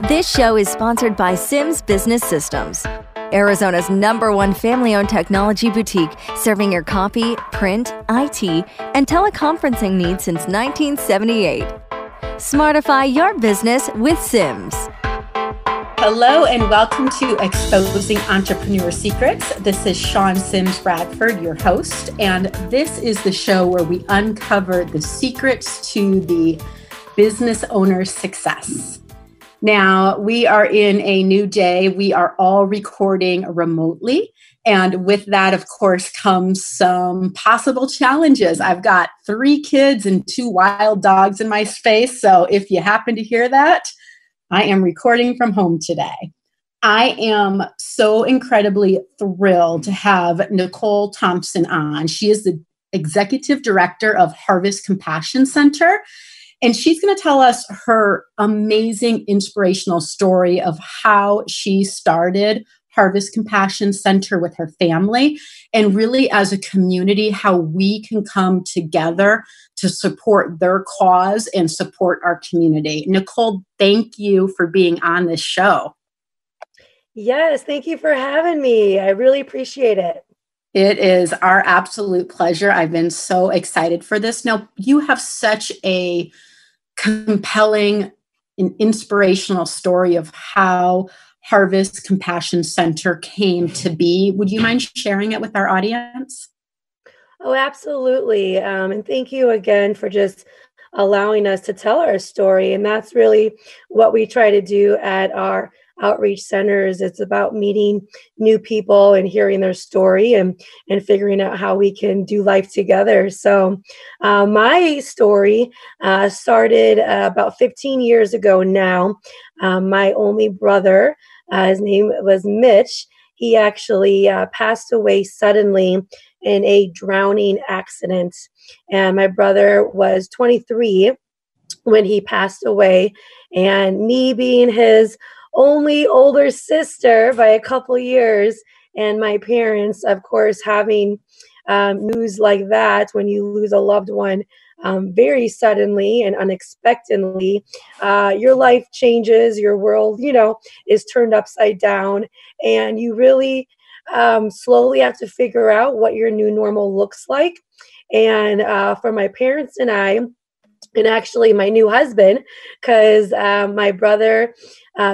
This show is sponsored by Sims Business Systems, Arizona's #1 family-owned technology boutique, serving your copy, print, IT, and teleconferencing needs since 1978. Smartify your business with Sims. Hello and welcome to Exposing Entrepreneur Secrets. This is Shawn Sims Bradford, your host, and this is the show where we uncover the secrets to the business owner's success. Now, we are in a new day. We are all recording remotely. And with that, of course, comes some possible challenges. I've got 3 kids and 2 wild dogs in my space. So if you happen to hear that, I am recording from home today. I am so incredibly thrilled to have Nicolee Thompson on. She is the Executive Director of Harvest Compassion Center. And she's going to tell us her amazing inspirational story of how she started Harvest Compassion Center with her family, and really as a community, how we can come together to support their cause and support our community. Nicolee, thank you for being on this show. Yes, thank you for having me. I really appreciate it. It is our absolute pleasure. I've been so excited for this. Now, you have such a compelling and inspirational story of how Harvest Compassion Center came to be. Would you mind sharing it with our audience? Oh, absolutely. And thank you again for just allowing us to tell our story. And that's really what we try to do at our outreach centers. It's about meeting new people and hearing their story and figuring out how we can do life together. So my story started about 15 years ago now. My only brother, his name was Mitch. He actually passed away suddenly in a drowning accident. And my brother was 23 when he passed away. And me being his only older sister by a couple years, and my parents, of course, having news like that when you lose a loved one very suddenly and unexpectedly, your life changes, your world, is turned upside down, and you really slowly have to figure out what your new normal looks like. And for my parents and I, and actually my new husband, because my brother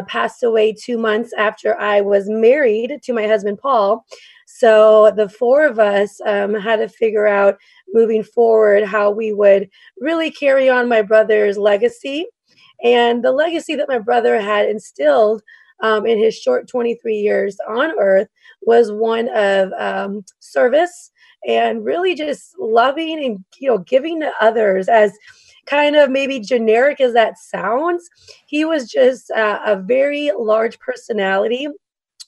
passed away 2 months after I was married to my husband, Paul. So the 4 of us had to figure out moving forward how we would really carry on my brother's legacy. And the legacy that my brother had instilled in his short 23 years on earth was one of service and really just loving and giving to others. As kind of maybe generic as that sounds, he was just a very large personality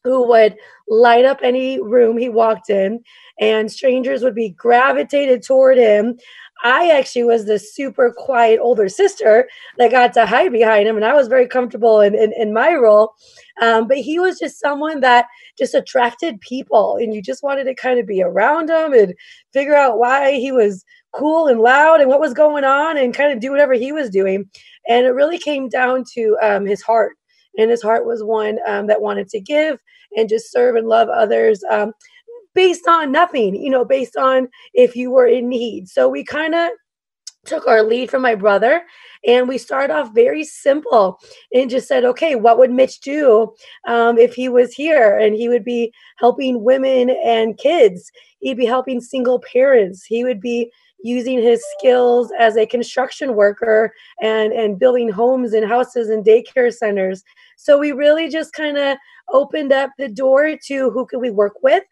who would light up any room he walked in, and strangers would be gravitated toward him. I actually was the super quiet older sister that got to hide behind him, and I was very comfortable in my role. But he was just someone that just attracted people, and you just wanted to kind of be around him and figure out why he was cool and loud and what was going on and kind of do whatever he was doing. And it really came down to his heart. And his heart was one that wanted to give and just serve and love others based on nothing, based on if you were in need. So we kind of took our lead from my brother, and we started off very simple and just said, okay, what would Mitch do if he was here? And he would be helping women and kids. He'd be helping single parents. He would be using his skills as a construction worker and building homes and houses and daycare centers. So we really just kind of opened up the door to who could we work with,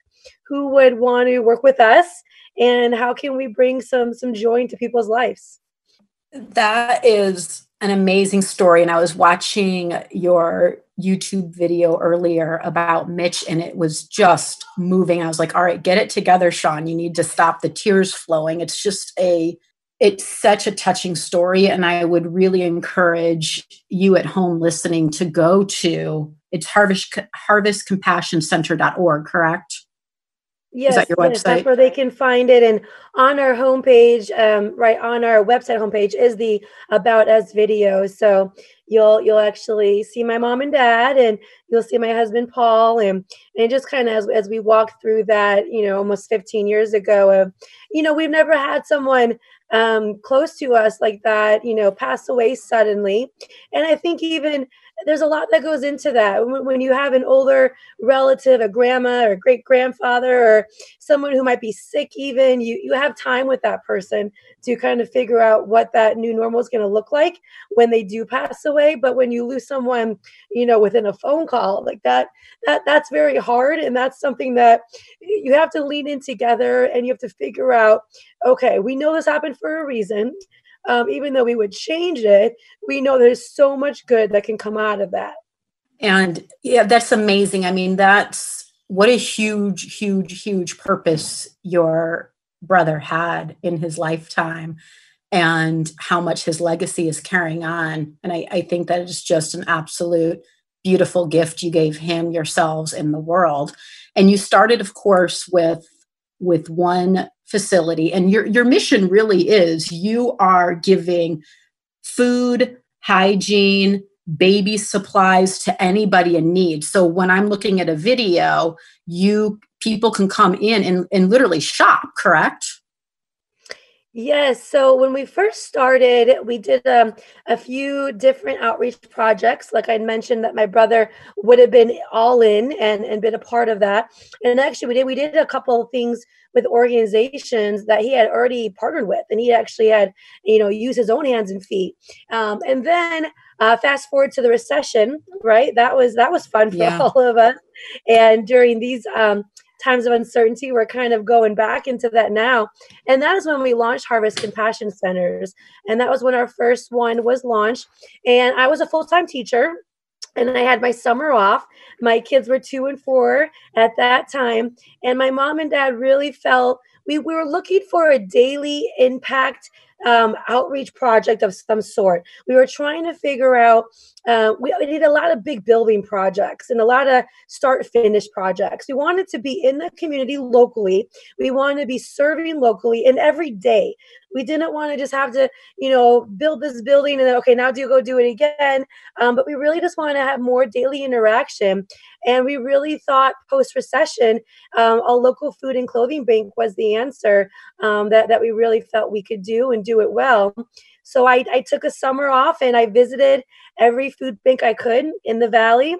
who would want to work with us, and how can we bring some joy into people's lives. That is an amazing story. And I was watching your YouTube video earlier about Mitch, and it was just moving. I was like, all right, get it together, Shawn. You need to stop the tears flowing. It's such a touching story. And I would really encourage you at home listening to go to, it's harvestcompassioncenter.org, correct? Yes, is that your website? That's where they can find it. And on our homepage, right on our website homepage is the About Us video. So you'll actually see my mom and dad, and you'll see my husband Paul, and just kind of as we walk through that, almost 15 years ago, we've never had someone close to us like that, pass away suddenly. And I think even there's a lot that goes into that. When you have an older relative, a grandma or great grandfather, or someone who might be sick, even you have time with that person to kind of figure out what that new normal is going to look like when they do pass away. But when you lose someone, within a phone call like that's very hard. And that's something that you have to lean in together, and you have to figure out, okay, we know this happened for a reason. Even though we would change it, we know there's so much good that can come out of that. And yeah, that's amazing. I mean, that's what a huge, huge, huge purpose your brother had in his lifetime, and how much his legacy is carrying on. And I think that is just an absolute beautiful gift you gave him, yourselves, and the world. And you started, of course, with one facility, and your mission really is, you are giving food, hygiene, baby supplies to anybody in need. So when I'm looking at a video, people can come in and literally shop, correct? Yes. So when we first started, we did a few different outreach projects. Like I mentioned, that my brother would have been all in and been a part of that. And actually, we did a couple of things with organizations that he had already partnered with, and he actually had used his own hands and feet. And then fast forward to the recession, right? That was fun for all of us. And during these times of uncertainty, we're kind of going back into that now. And that is when we launched Harvest Compassion Centers. And that was when our first one was launched. And I was a full-time teacher, and I had my summer off. My kids were 2 and 4 at that time. And my mom and dad really felt we were looking for a daily impact outreach project of some sort. We were trying to figure out, we did a lot of big building projects and a lot of start finish projects. We wanted to be in the community locally. We wanted to be serving locally and every day. We didn't want to just have to, build this building and then, okay, now do you go do it again? But we really just want to have more daily interaction. And we really thought post-recession, a local food and clothing bank was the answer that we really felt we could do and do it well. So I took a summer off, and I visited every food bank I could in the Valley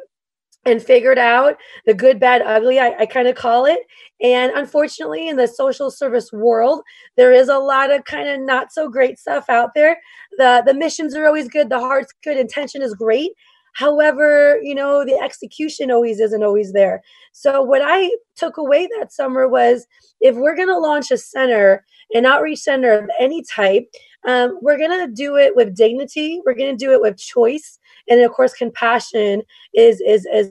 and figured out the good, bad, ugly, I kind of call it. And unfortunately, in the social service world, there is a lot of kind of not so great stuff out there. The missions are always good. The heart's good. Intention is great. However, the execution isn't always there. So what I took away that summer was, if we're going to launch a center, an outreach center of any type, we're going to do it with dignity. We're going to do it with choice. And of course, compassion is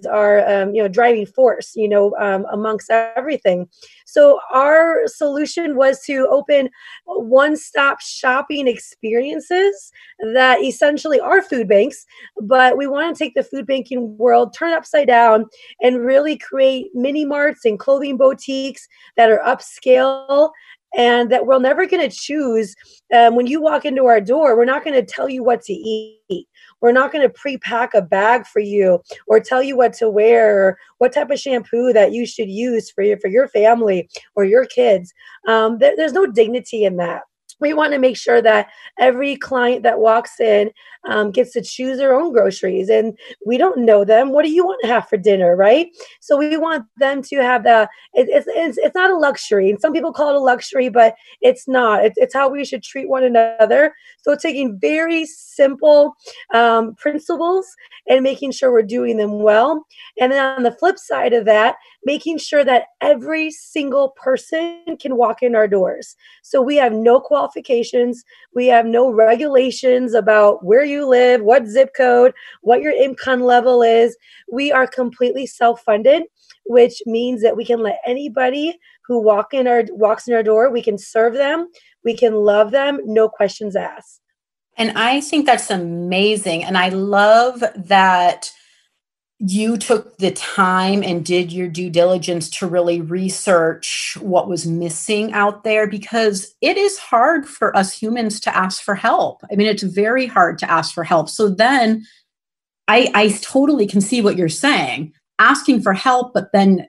our driving force, amongst everything. So our solution was to open one-stop shopping experiences that essentially are food banks, but we want to take the food banking world, turn it upside down, and really create mini marts and clothing boutiques that are upscale, and that we're never going to choose. When you walk into our door, we're not going to tell you what to eat. We're not going to pre-pack a bag for you or tell you what to wear or what type of shampoo that you should use for your family or your kids. There's no dignity in that. We want to make sure that every client that walks in gets to choose their own groceries, and we don't know them. What do you want to have for dinner, right? So we want them to have it's not a luxury, and some people call it a luxury, but it's not. It's how we should treat one another. So taking very simple principles and making sure we're doing them well. And then on the flip side of that, making sure that every single person can walk in our doors. So we have no qualifications. We have no regulations about where you live, what zip code, what your income level is. We are completely self-funded, which means that we can let anybody who walks in our door, we can serve them, we can love them, no questions asked. And I think that's amazing. And I love that you took the time and did your due diligence to really research what was missing out there, because it is hard for us humans to ask for help. I mean, it's very hard to ask for help. So then I totally can see what you're saying. Asking for help, but then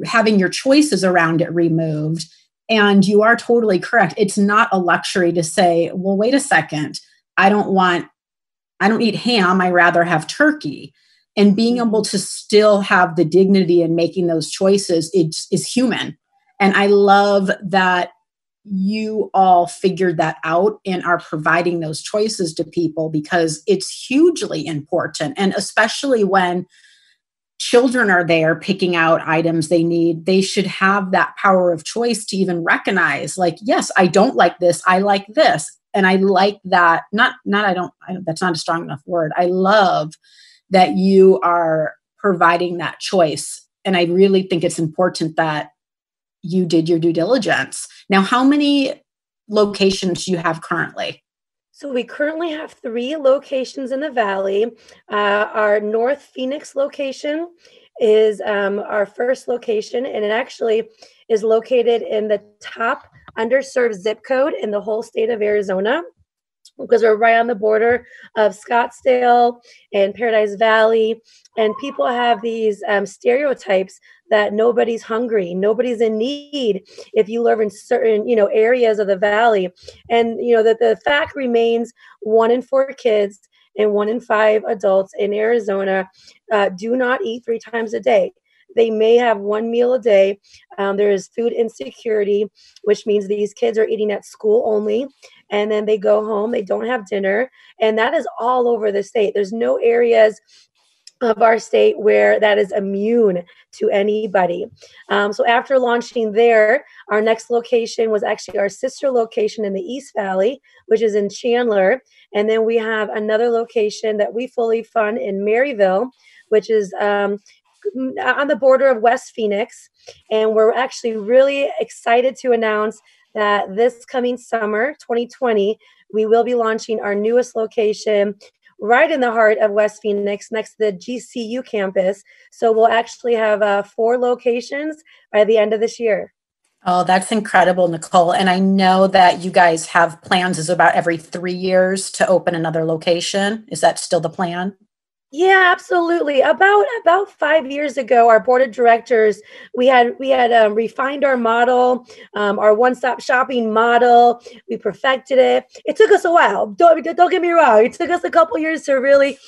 having your choices around it removed. And you are totally correct. It's not a luxury to say, well, wait a second. I don't eat ham. I rather have turkey. And being able to still have the dignity in making those choices is human. And I love that you all figured that out and are providing those choices to people, because it's hugely important. And especially when children are there picking out items they need, they should have that power of choice to even recognize, like, yes, I don't like this, I like this. And I like that. That's not a strong enough word. I love that you are providing that choice. And I really think it's important that you did your due diligence. Now, how many locations do you have currently? So we currently have 3 locations in the Valley. Our North Phoenix location is our first location, and it actually is located in the top underserved zip code in the whole state of Arizona, because we're right on the border of Scottsdale and Paradise Valley. And people have these stereotypes that nobody's hungry, nobody's in need if you live in certain, areas of the valley. And, that the fact remains 1 in 4 kids and 1 in 5 adults in Arizona do not eat 3 times a day. They may have 1 meal a day. There is food insecurity, which means these kids are eating at school only. And then they go home, they don't have dinner. And that is all over the state. There's no areas of our state where that is immune to anybody. So after launching there, our next location was actually our sister location in the East Valley, which is in Chandler. And then we have another location that we fully fund in Maryville, which is on the border of West Phoenix. And we're actually really excited to announce that this coming summer, 2020, we will be launching our newest location right in the heart of West Phoenix, next to the GCU campus. So we'll actually have 4 locations by the end of this year. Oh, that's incredible, Nicole. And I know that you guys have plans is about every 3 years to open another location. Is that still the plan? Yeah, absolutely. About 5 years ago, our board of directors, we had refined our model, our one-stop shopping model. We perfected it. It took us a while. Don't get me wrong. It took us a couple years to really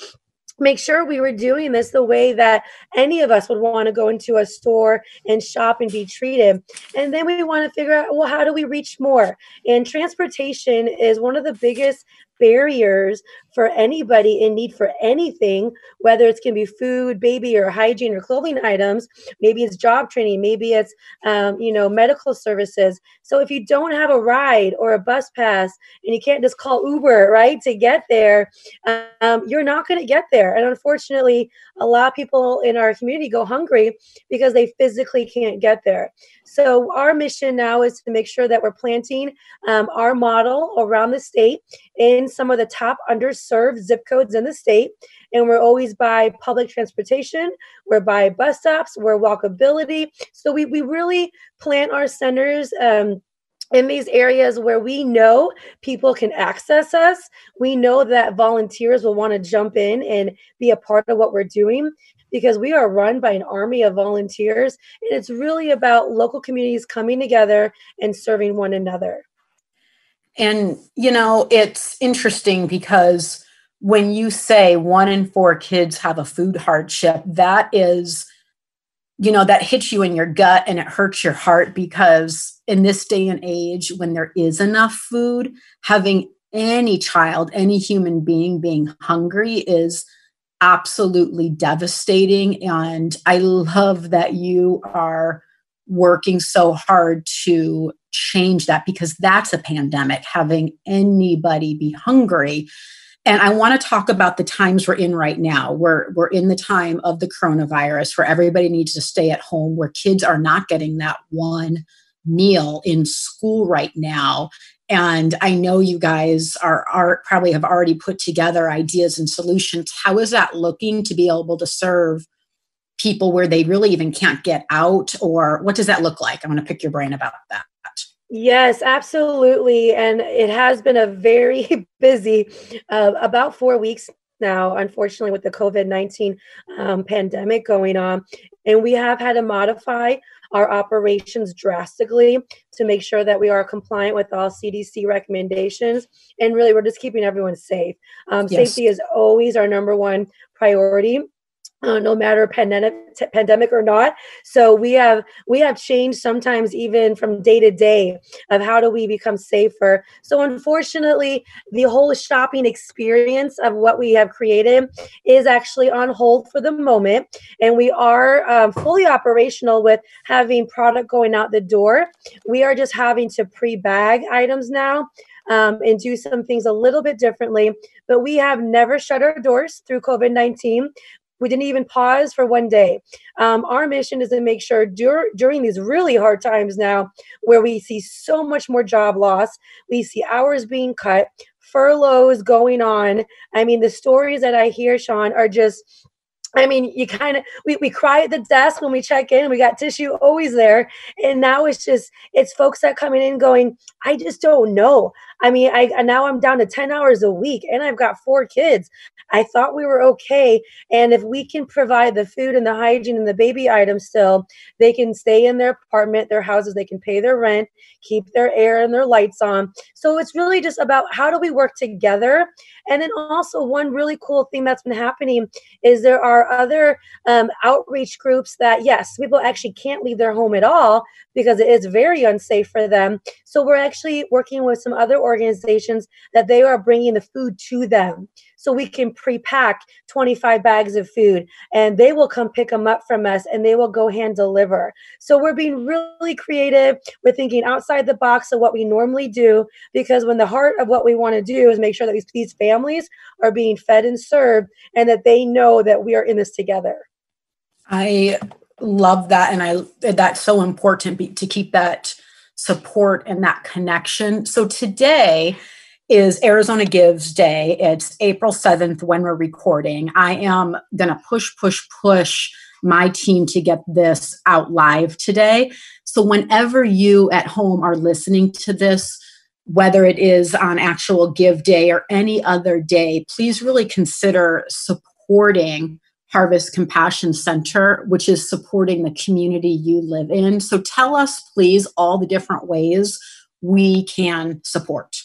make sure we were doing this the way that any of us would want to go into a store and shop and be treated. And then we want to figure out, well, how do we reach more? And transportation is one of the biggest barriers for anybody in need for anything, whether it's can be food, baby, or hygiene or clothing items. Maybe it's job training, maybe it's medical services. So if you don't have a ride or a bus pass and you can't just call Uber, right, to get there, you're not going to get there. And unfortunately, a lot of people in our community go hungry because they physically can't get there. So our mission now is to make sure that we're planting our model around the state in some of the top underserved zip codes in the state. And we're always by public transportation, we're by bus stops, we're walkability. So we really plant our centers in these areas where we know people can access us. We know that volunteers will want to jump in and be a part of what we're doing, because we are run by an army of volunteers. And it's really about local communities coming together and serving one another. And, it's interesting because when you say 1 in 4 kids have a food hardship, that is, that hits you in your gut and it hurts your heart, because in this day and age, when there is enough food, having any child, any human being hungry is absolutely devastating. And I love that you are working so hard to change that, because that's a pandemic, having anybody be hungry. And I want to talk about the times we're in right now. We're in the time of the coronavirus where everybody needs to stay at home, where kids are not getting that one meal in school right now. And I know you guys are probably have already put together ideas and solutions. How is that looking to be able to serve people where they really even can't get out? Or what does that look like? I want to pick your brain about that. Yes, absolutely. And it has been a very busy about 4 weeks now, unfortunately, with the COVID-19 pandemic going on. And we have had to modify our operations drastically to make sure that we are compliant with all CDC recommendations. And really, we're just keeping everyone safe. Yes. Safety is always our number one priority. No matter pandemic or not. So we have changed sometimes even from day to day of how do we become safer. So unfortunately, the whole shopping experience of what we have created is actually on hold for the moment. And we are fully operational with having product going out the door. We are just having to pre-bag items now. And do some things a little bit differently, but we have never shut our doors through COVID-19. We didn't even pause for one day. Our mission is to make sure during these really hard times now, where we see so much more job loss, we see hours being cut, furloughs going on. I mean, the stories that I hear, Sean, are just, I mean, you kind of, we cry at the desk when we check in. We got tissue always there. And now it's folks that coming in going, I just don't know. I mean, now I'm down to 10 hours a week and I've got 4 kids. I thought we were okay. And if we can provide the food and the hygiene and the baby items still, they can stay in their apartment, their houses, they can pay their rent, keep their air and their lights on. So it's really just about how do we work together. And then also one really cool thing that's been happening is there are other outreach groups that, yes, people actually can't leave their home at all because it is very unsafe for them. So we're actually working with some other organizations that they are bringing the food to them. So we can pre-pack 25 bags of food and they will come pick them up from us and they will go hand deliver. So we're being really creative. We're thinking outside the box of what we normally do, because when the heart of what we want to do is make sure that these families are being fed and served and that they know that we are in this together. I love that. And that's so important to keep that support and that connection. So today is Arizona Gives Day. It's April 7th when we're recording. I am going to push my team to get this out live today. So whenever you at home are listening to this, whether it is on actual Give Day or any other day, please really consider supporting Harvest Compassion Center, which is supporting the community you live in. So tell us, please, all the different ways we can support.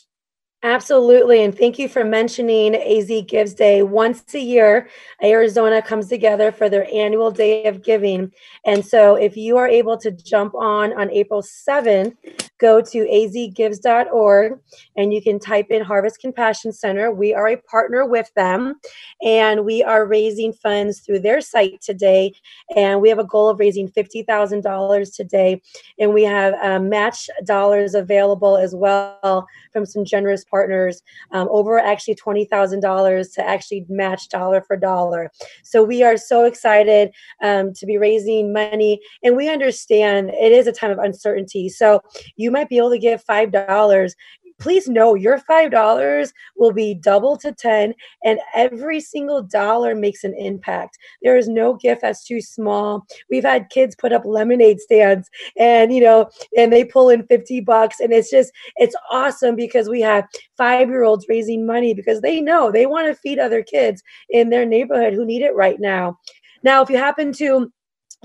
Absolutely. And thank you for mentioning AZ Gives Day. Once a year, Arizona comes together for their annual Day of Giving. And so if you are able to jump on April 7th, go to azgives.org and you can type in Harvest Compassion Center. We are a partner with them and we are raising funds through their site today. And we have a goal of raising $50,000 today. And we have match dollars available as well from some generous partners, over actually $20,000 to actually match dollar for dollar. So we are so excited to be raising money, and we understand it is a time of uncertainty. So you might be able to give $5. Please know your $5 will be double to 10, and every single dollar makes an impact. There is no gift that's too small. We've had kids put up lemonade stands and, and they pull in $50, and it's awesome because we have 5-year-olds raising money because they know they want to feed other kids in their neighborhood who need it right now. Now, if you happen to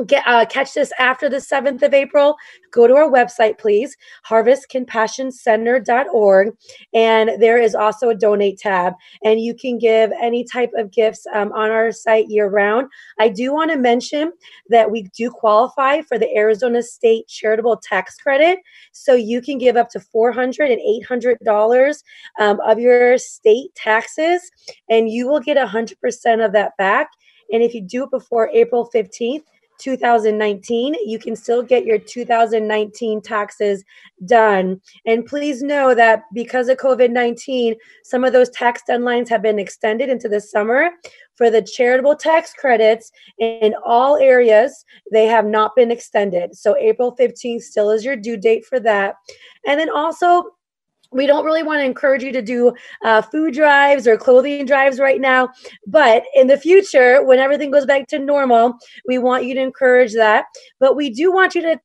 catch this after the 7th of April, go to our website, please, harvestcompassioncenter.org. And there is also a donate tab, and you can give any type of gifts on our site year round. I do want to mention that we do qualify for the Arizona State Charitable Tax Credit. So you can give up to $400 and $800 of your state taxes, and you will get 100% of that back. And if you do it before April 15th, 2019, you can still get your 2019 taxes done. And please know that because of COVID-19, some of those tax deadlines have been extended into the summer. For the charitable tax credits in all areas, they have not been extended. So April 15th still is your due date for that. And then also, we don't really want to encourage you to do food drives or clothing drives right now. But in the future, when everything goes back to normal, we want you to encourage that. But we do want you to,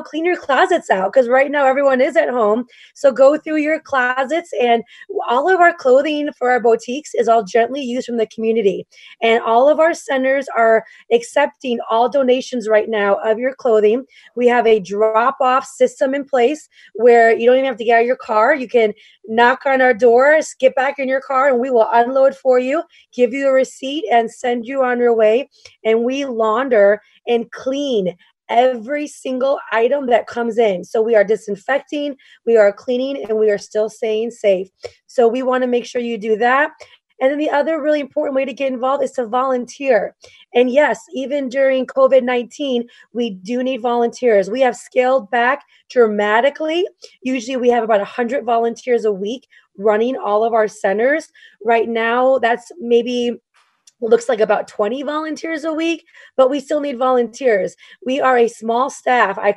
clean your closets out, because right now everyone is at home. So go through your closets, and all of our clothing for our boutiques is all gently used from the community. And all of our centers are accepting all donations right now of your clothing. We have a drop-off system in place where you don't even have to get out of your car. You can knock on our door, get back in your car, and we will unload for you, give you a receipt, and send you on your way. And we launder and clean every single item that comes in. So we are disinfecting, we are cleaning, and we are still staying safe. So we want to make sure you do that. And then the other really important way to get involved is to volunteer. And yes, even during COVID-19, we do need volunteers. We have scaled back dramatically. Usually we have about 100 volunteers a week running all of our centers. Right now, that's maybe looks like about 20 volunteers a week, but we still need volunteers. We are a small staff. I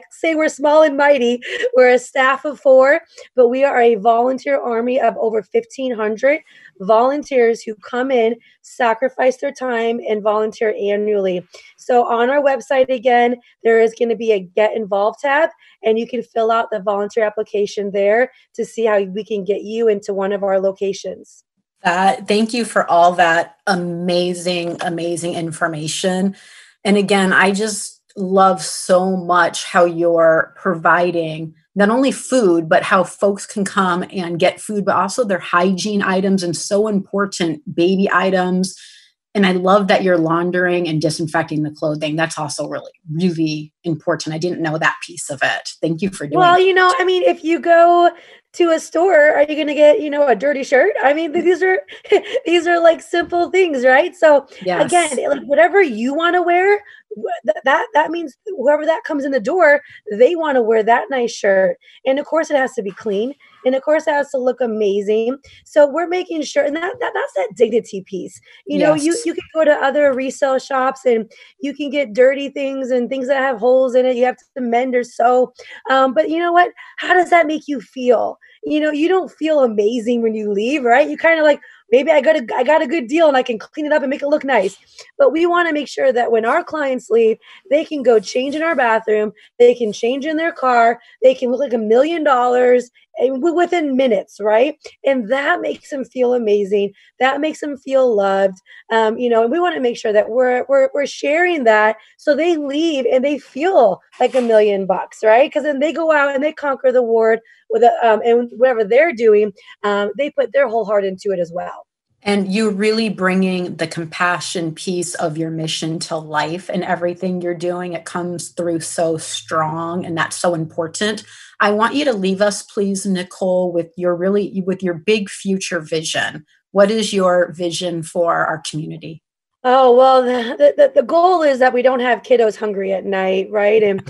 say we're small and mighty. We're a staff of 4, but we are a volunteer army of over 1,500 volunteers who come in, sacrifice their time, and volunteer annually. So on our website, again, there is going to be a Get Involved tab, and you can fill out the volunteer application there to see how we can get you into one of our locations. Thank you for all that amazing information. And again, I just love so much how you're providing not only food, but how folks can come and get food, but also their hygiene items and so important baby items. And I love that you're laundering and disinfecting the clothing. That's also really, really important. I didn't know that piece of it. Thank you for doing Well, if you go to a store, are you going to get, a dirty shirt? I mean, these are like simple things, right? So Yes. Again, like whatever you want to wear, that means whoever that comes in the door, they want to wear that nice shirt. And of course it has to be clean. And of course it has to look amazing. So we're making sure, and that's that dignity piece. Yes. You can go to other resale shops and you can get dirty things and things that have holes in it. You have to mend or sew. But you know what? How does that make you feel? You don't feel amazing when you leave, right? You kind of like, maybe I got a good deal and I can clean it up and make it look nice. But we want to make sure that when our clients leave, they can go change in our bathroom, they can change in their car, they can look like $1 million within minutes, right? And that makes them feel amazing. That makes them feel loved. And we want to make sure that we're sharing that so they leave and they feel like $1 million, right? Because then they go out and they conquer the world with and whatever they're doing, they put their whole heart into it as well. And you're really bringing the compassion piece of your mission to life and everything you're doing. It comes through so strong, and that's so important. I want you to leave us, please, Nicole, with your big future vision. What is your vision for our community? Oh, well, the goal is that we don't have kiddos hungry at night, right? And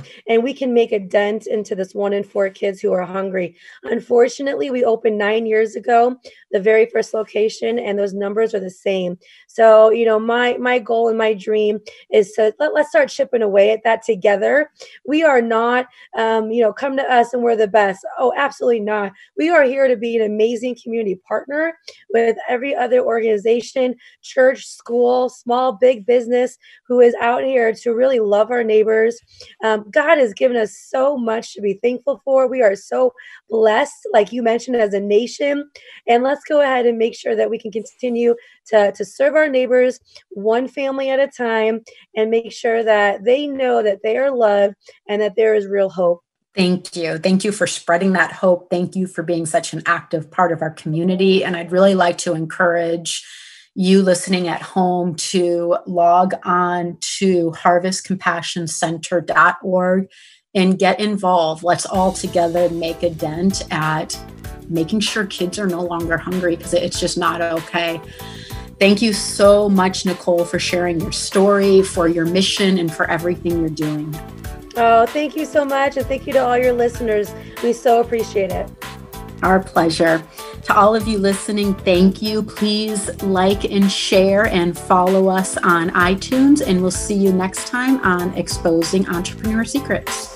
we can make a dent into this 1 in 4 kids who are hungry. Unfortunately, we opened 9 years ago, the very first location, and those numbers are the same. So, my goal and my dream is to let's start chipping away at that together. We are not, come to us and we're the best. Oh, absolutely not. We are here to be an amazing community partner with every other organization, church, school, small, big business who is out here to really love our neighbors. God has given us so much to be thankful for. We are so blessed, like you mentioned, as a nation. And let's go ahead and make sure that we can continue to serve our neighbors one family at a time and make sure that they know that they are loved and that there is real hope. Thank you. Thank you for spreading that hope. Thank you for being such an active part of our community. And I'd really like to encourage you listening at home to log on to harvestcompassioncenter.org and get involved. Let's all together make a dent at making sure kids are no longer hungry, because it's just not okay. Thank you so much, Nicole, for sharing your story, for your mission, and for everything you're doing. Oh, thank you so much. And thank you to all your listeners. We so appreciate it. Our pleasure. To all of you listening, thank you. Please like and share and follow us on iTunes, and we'll see you next time on Exposing Entrepreneur Secrets.